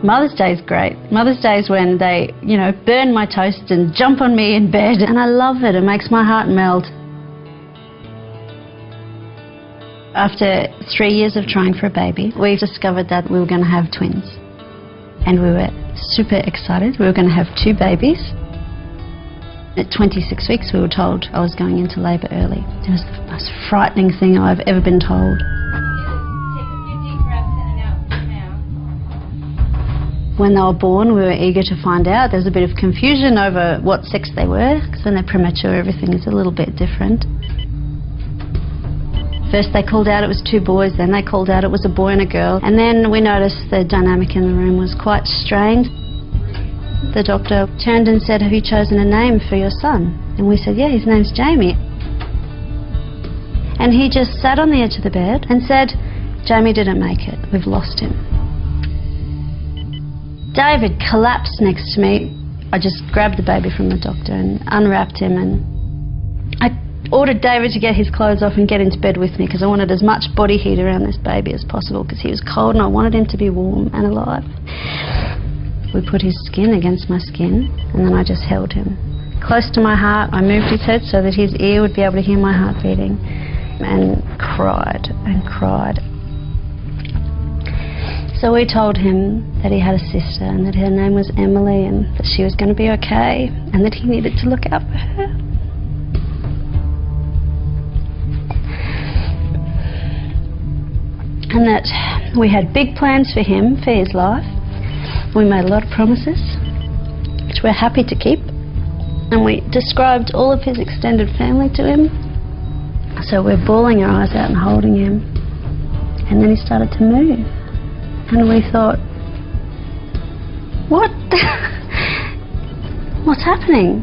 Mother's Day is great. Mother's Day is when they, burn my toast and jump on me in bed, and I love it. It makes my heart melt. After 3 years of trying for a baby, we discovered that we were going to have twins. And we were super excited. We were going to have 2 babies. At 26 weeks, we were told I was going into labour early. It was the most frightening thing I've ever been told. When they were born, we were eager to find out. There was a bit of confusion over what sex they were, because when they're premature, everything is a little bit different. First they called out it was 2 boys, then they called out it was a boy and a girl, and then we noticed the dynamic in the room was quite strained. The doctor turned and said, "Have you chosen a name for your son?" And we said, "Yeah, his name's Jamie." And he just sat on the edge of the bed and said, "Jamie didn't make it, we've lost him." David collapsed next to me. I just grabbed the baby from the doctor and unwrapped him, and I ordered David to get his clothes off and get into bed with me because I wanted as much body heat around this baby as possible because he was cold and I wanted him to be warm and alive. We put his skin against my skin and then I just held him close to my heart. I moved his head so that his ear would be able to hear my heart beating, and cried and cried. So we told him that he had a sister and that her name was Emily and that she was going to be okay and that he needed to look out for her. And that we had big plans for him, for his life. We made a lot of promises, which we're happy to keep. And we described all of his extended family to him. So we're bawling our eyes out and holding him. And then he started to move. And we thought, what? What's happening?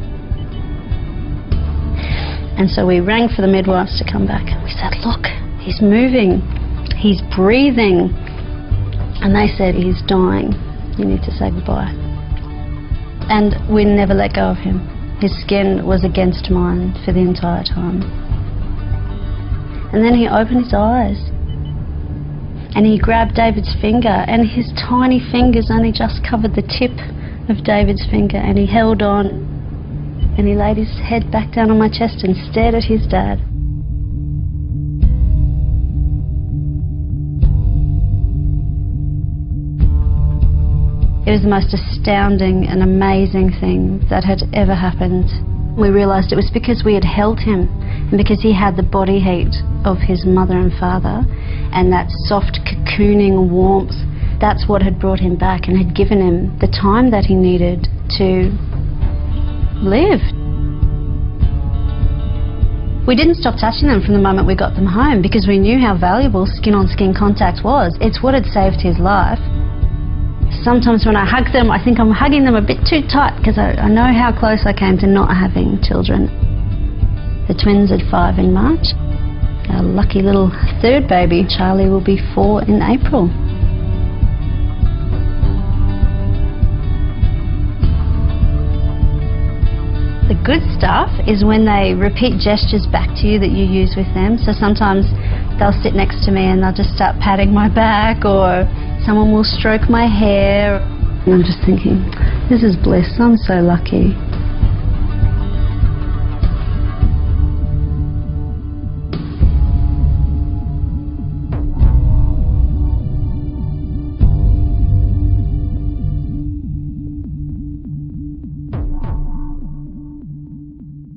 And so we rang for the midwives to come back. We said, "Look, he's moving. He's breathing." And they said, "He's dying. You need to say goodbye." And we never let go of him. His skin was against mine for the entire time. And then he opened his eyes and he grabbed David's finger, and his tiny fingers only just covered the tip of David's finger, and he held on and he laid his head back down on my chest and stared at his dad. It was the most astounding and amazing thing that had ever happened. We realised it was because we had held him and because he had the body heat of his mother and father and that soft cocooning warmth. That's what had brought him back and had given him the time that he needed to live. We didn't stop touching them from the moment we got them home because we knew how valuable skin-on-skin contact was. It's what had saved his life. Sometimes when I hug them, I think I'm hugging them a bit too tight because I know how close I came to not having children. The twins are 5 in March. Our lucky little 3rd baby, Charlie, will be 4 in April. The good stuff is when they repeat gestures back to you that you use with them. So sometimes they'll sit next to me and they'll just start patting my back, or someone will stroke my hair. And I'm just thinking, this is bliss, I'm so lucky.